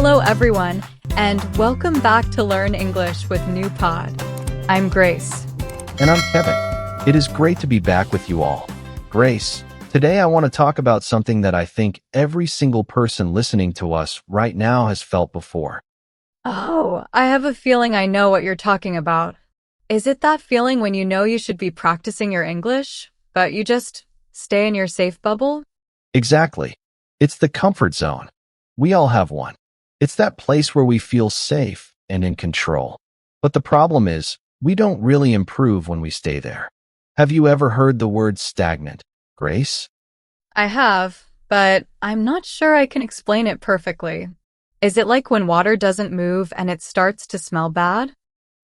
Hello, everyone, and welcome back to Learn English with NewPod. I'm Grace. And I'm Kevin. It is great to be back with you all. Grace, today I want to talk about something that I think every single person listening to us right now has felt before. Oh, I have a feeling I know what you're talking about. Is it that feeling when you know you should be practicing your English, but you just stay in your safe bubble? Exactly. It's the comfort zone. We all have one. It's that place where we feel safe and in control. But the problem is, we don't really improve when we stay there. Have you ever heard the word stagnant, Grace? I have, but I'm not sure I can explain it perfectly. Is it like when water doesn't move and it starts to smell bad?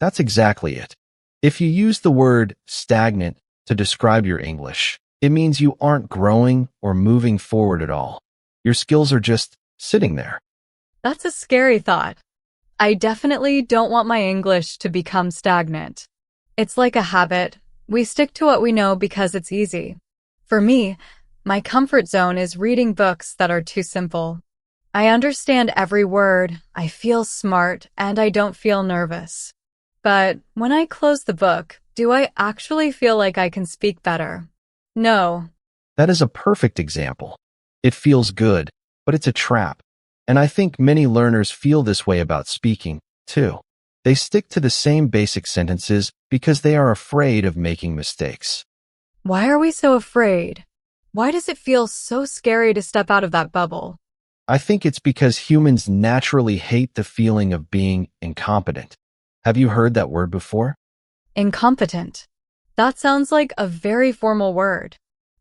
That's exactly it. If you use the word stagnant to describe your English, it means you aren't growing or moving forward at all. Your skills are just sitting there. That's a scary thought. I definitely don't want my English to become stagnant. It's like a habit. We stick to what we know because it's easy. For me, my comfort zone is reading books that are too simple. I understand every word, I feel smart, and I don't feel nervous. But when I close the book, do I actually feel like I can speak better? No. That is a perfect example. It feels good, but it's a trap. And I think many learners feel this way about speaking, too. They stick to the same basic sentences because they are afraid of making mistakes. Why are we so afraid? Why does it feel so scary to step out of that bubble? I think it's because humans naturally hate the feeling of being incompetent. Have you heard that word before? Incompetent. That sounds like a very formal word.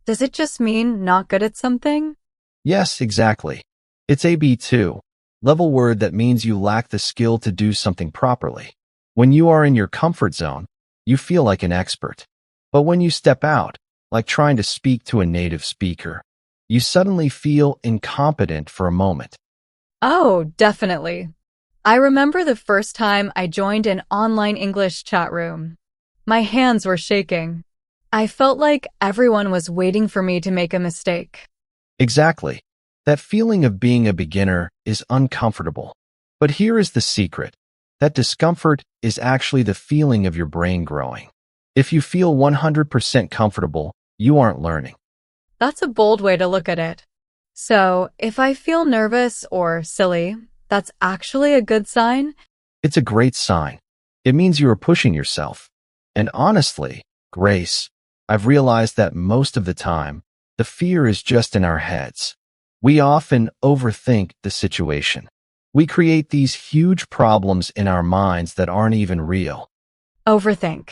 Does it just mean not good at something? Yes, exactly. It's a B2 level word that means you lack the skill to do something properly. When you are in your comfort zone, you feel like an expert. But when you step out, like trying to speak to a native speaker, you suddenly feel incompetent for a moment. Oh, definitely. I remember the first time I joined an online English chat room. My hands were shaking. I felt like everyone was waiting for me to make a mistake. Exactly. That feeling of being a beginner is uncomfortable. But here is the secret. That discomfort is actually the feeling of your brain growing. If you feel 100% comfortable, you aren't learning. That's a bold way to look at it. So, if I feel nervous or silly, that's actually a good sign? It's a great sign. It means you are pushing yourself. And honestly, Grace, I've realized that most of the time, the fear is just in our heads. We often overthink the situation. We create these huge problems in our minds that aren't even real. Overthink.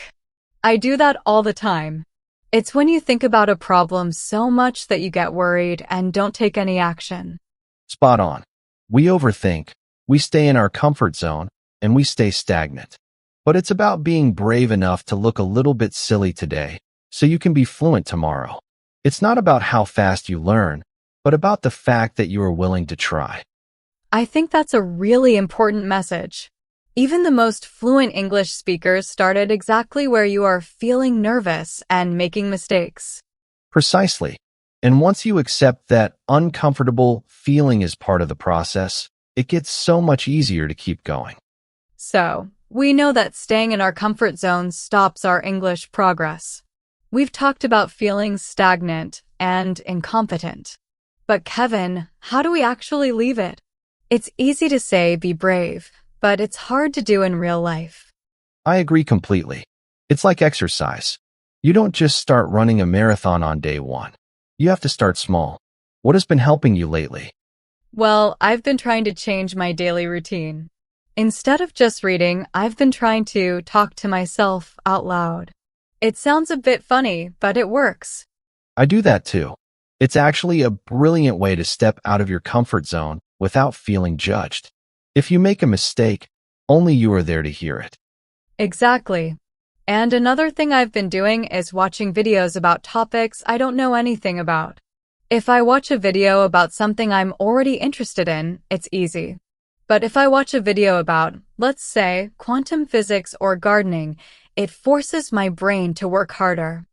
I do that all the time. It's when you think about a problem so much that you get worried and don't take any action. Spot on. We overthink, we stay in our comfort zone, and we stay stagnant. But it's about being brave enough to look a little bit silly today, so you can be fluent tomorrow. It's not about how fast you learn, but about the fact that you are willing to try. I think that's a really important message. Even the most fluent English speakers started exactly where you are, feeling nervous and making mistakes. Precisely. And once you accept that uncomfortable feeling is part of the process, it gets so much easier to keep going. So, we know that staying in our comfort zone stops our English progress. We've talked about feeling stagnant and incompetent. But Kevin, how do we actually leave it? It's easy to say be brave, but it's hard to do in real life. I agree completely. It's like exercise. You don't just start running a marathon on day one. You have to start small. What has been helping you lately? Well, I've been trying to change my daily routine. Instead of just reading, I've been trying to talk to myself out loud. It sounds a bit funny, but it works. I do that too. It's actually a brilliant way to step out of your comfort zone without feeling judged. If you make a mistake, only you are there to hear it. Exactly. And another thing I've been doing is watching videos about topics I don't know anything about. If I watch a video about something I'm already interested in, it's easy. But if I watch a video about, let's say, quantum physics or gardening, it forces my brain to work harder.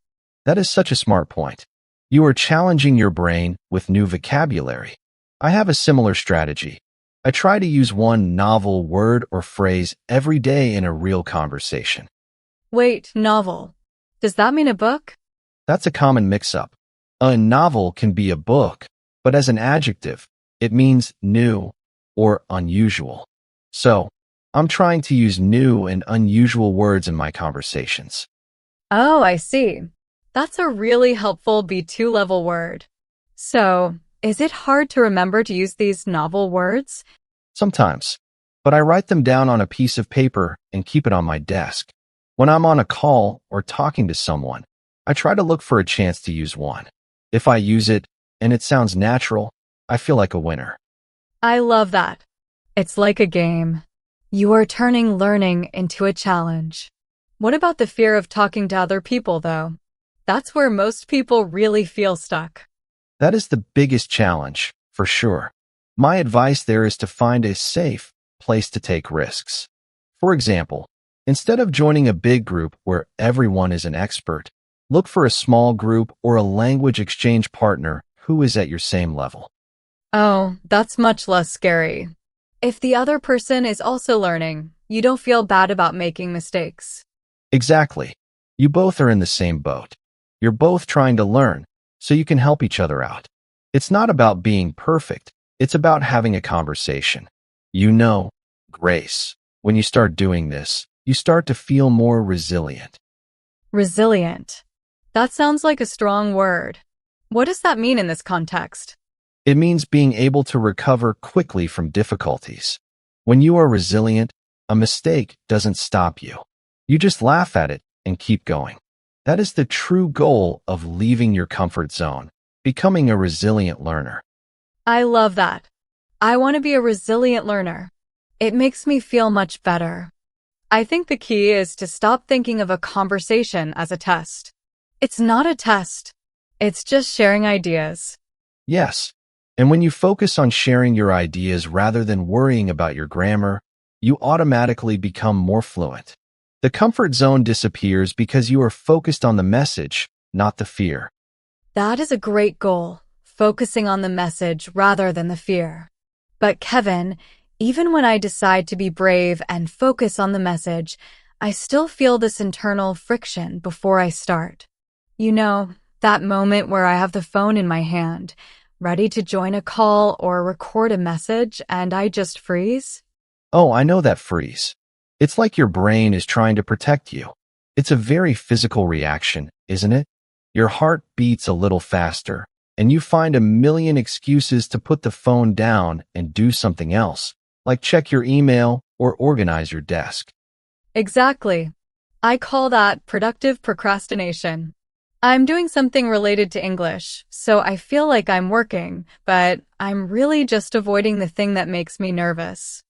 That is such a smart point. You are challenging your brain with new vocabulary. I have a similar strategy. I try to use one novel word or phrase every day in a real conversation. Wait, novel. Does that mean a book? That's a common mix-up. A novel can be a book, but as an adjective, it means new or unusual. So, I'm trying to use new and unusual words in my conversations. Oh, I see. That's a really helpful B2 level word. So, is it hard to remember to use these novel words? Sometimes, but I write them down on a piece of paper and keep it on my desk. When I'm on a call or talking to someone, I try to look for a chance to use one. If I use it and it sounds natural, I feel like a winner. I love that. It's like a game. You are turning learning into a challenge. What about the fear of talking to other people, though? That's where most people really feel stuck. That is the biggest challenge, for sure. My advice there is to find a safe place to take risks. For example, instead of joining a big group where everyone is an expert, look for a small group or a language exchange partner who is at your same level. Oh, that's much less scary. If the other person is also learning, you don't feel bad about making mistakes. Exactly. You both are in the same boat. You're both trying to learn, so you can help each other out. It's not about being perfect. It's about having a conversation. Grace, when you start doing this, you start to feel more resilient. Resilient. That sounds like a strong word. What does that mean in this context? It means being able to recover quickly from difficulties. When you are resilient, a mistake doesn't stop you. You just laugh at it and keep going. That is the true goal of leaving your comfort zone, becoming a resilient learner. I love that. I want to be a resilient learner. It makes me feel much better. I think the key is to stop thinking of a conversation as a test. It's not a test. It's just sharing ideas. Yes, and when you focus on sharing your ideas rather than worrying about your grammar, you automatically become more fluent. The comfort zone disappears because you are focused on the message, not the fear. That is a great goal, focusing on the message rather than the fear. But Kevin, even when I decide to be brave and focus on the message, I still feel this internal friction before I start. You know, that moment where I have the phone in my hand, ready to join a call or record a message, and I just freeze? Oh, I know that freeze. It's like your brain is trying to protect you. It's a very physical reaction, isn't it? Your heart beats a little faster, and you find a million excuses to put the phone down and do something else, like check your email or organize your desk. Exactly. I call that productive procrastination. I'm doing something related to English, so I feel like I'm working, but I'm really just avoiding the thing that makes me nervous.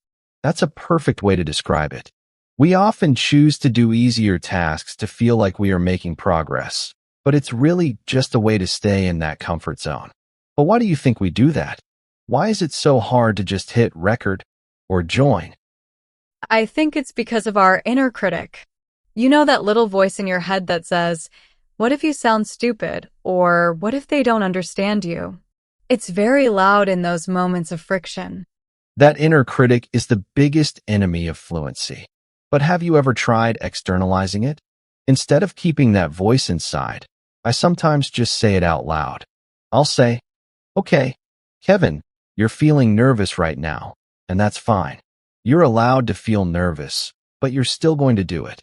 That's a perfect way to describe it. We often choose to do easier tasks to feel like we are making progress, but it's really just a way to stay in that comfort zone. But why do you think we do that? Why is it so hard to just hit record or join? I think it's because of our inner critic. You know that little voice in your head that says, "What if you sound stupid?" Or "What if they don't understand you?" It's very loud in those moments of friction. That inner critic is the biggest enemy of fluency. But have you ever tried externalizing it? Instead of keeping that voice inside, I sometimes just say it out loud. I'll say, "Okay, Kevin, you're feeling nervous right now, and that's fine. You're allowed to feel nervous, but you're still going to do it."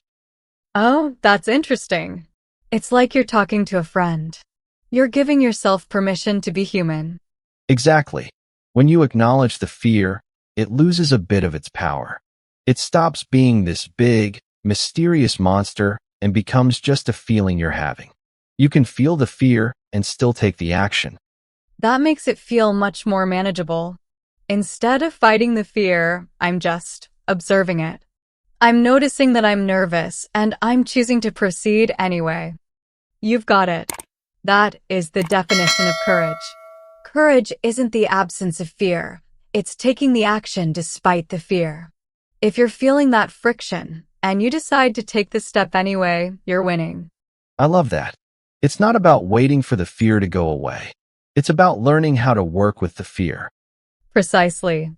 Oh, that's interesting. It's like you're talking to a friend. You're giving yourself permission to be human. Exactly. When you acknowledge the fear, it loses a bit of its power. It stops being this big, mysterious monster and becomes just a feeling you're having. You can feel the fear and still take the action. That makes it feel much more manageable. Instead of fighting the fear, I'm just observing it. I'm noticing that I'm nervous and I'm choosing to proceed anyway. You've got it. That is the definition of courage. Courage isn't the absence of fear. It's taking the action despite the fear. If you're feeling that friction and you decide to take the step anyway, you're winning. I love that. It's not about waiting for the fear to go away. It's about learning how to work with the fear. Precisely.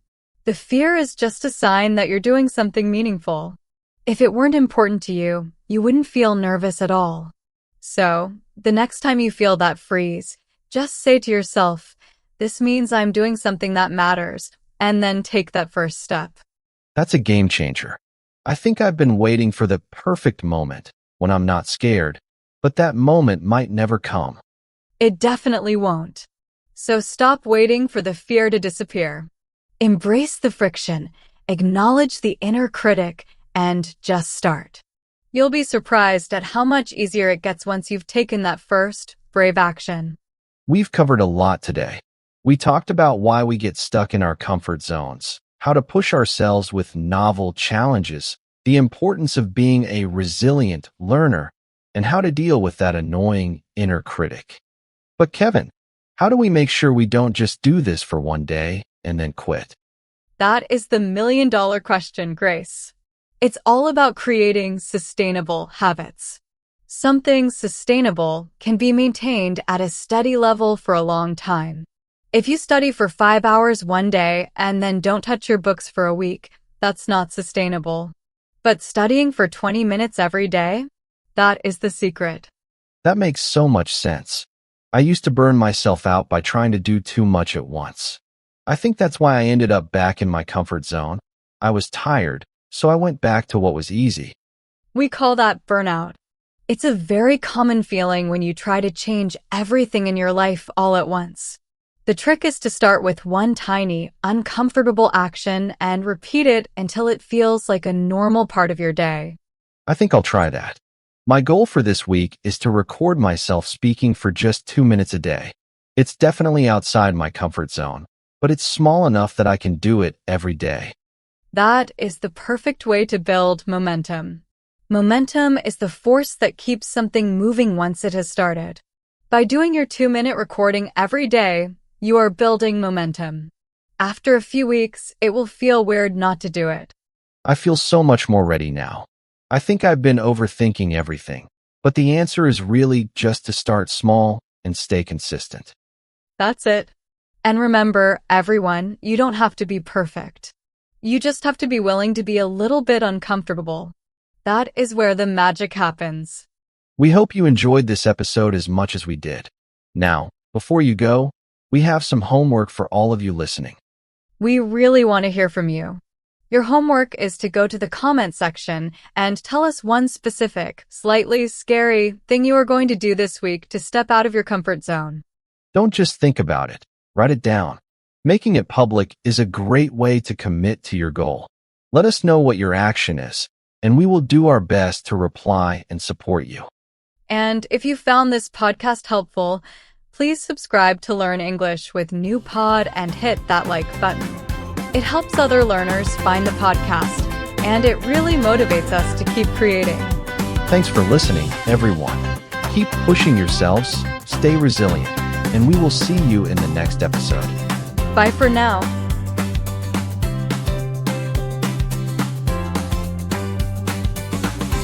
The fear is just a sign that you're doing something meaningful. If it weren't important to you, you wouldn't feel nervous at all. So, the next time you feel that freeze, just say to yourself, "This means I'm doing something that matters," and then take that first step. That's a game changer. I think I've been waiting for the perfect moment when I'm not scared, but that moment might never come. It definitely won't. So stop waiting for the fear to disappear. Embrace the friction, acknowledge the inner critic, and just start. You'll be surprised at how much easier it gets once you've taken that first, brave action. We've covered a lot today. We talked about why we get stuck in our comfort zones, how to push ourselves with novel challenges, the importance of being a resilient learner, and how to deal with that annoying inner critic. But Kevin, how do we make sure we don't just do this for one day and then quit? That is the million-dollar question, Grace. It's all about creating sustainable habits. Something sustainable can be maintained at a steady level for a long time. If you study for 5 hours one day and then don't touch your books for a week, that's not sustainable. But studying for 20 minutes every day, that is the secret. That makes so much sense. I used to burn myself out by trying to do too much at once. I think that's why I ended up back in my comfort zone. I was tired, so I went back to what was easy. We call that burnout. It's a very common feeling when you try to change everything in your life all at once. The trick is to start with one tiny, uncomfortable action and repeat it until it feels like a normal part of your day. I think I'll try that. My goal for this week is to record myself speaking for just 2 minutes a day. It's definitely outside my comfort zone, but it's small enough that I can do it every day. That is the perfect way to build momentum. Momentum is the force that keeps something moving once it has started. By doing your 2-minute recording every day, you are building momentum. After a few weeks, it will feel weird not to do it. I feel so much more ready now. I think I've been overthinking everything, but the answer is really just to start small and stay consistent. That's it. And remember, everyone, you don't have to be perfect. You just have to be willing to be a little bit uncomfortable. That is where the magic happens. We hope you enjoyed this episode as much as we did. Now, before you go, we have some homework for all of you listening. We really want to hear from you. Your homework is to go to the comment section and tell us one specific, slightly scary thing you are going to do this week to step out of your comfort zone. Don't just think about it. Write it down. Making it public is a great way to commit to your goal. Let us know what your action is, and we will do our best to reply and support you. And if you found this podcast helpful, please subscribe to Learn English with NewPod and hit that like button. It helps other learners find the podcast, and it really motivates us to keep creating. Thanks for listening, everyone. Keep pushing yourselves, stay resilient, and we will see you in the next episode. Bye for now.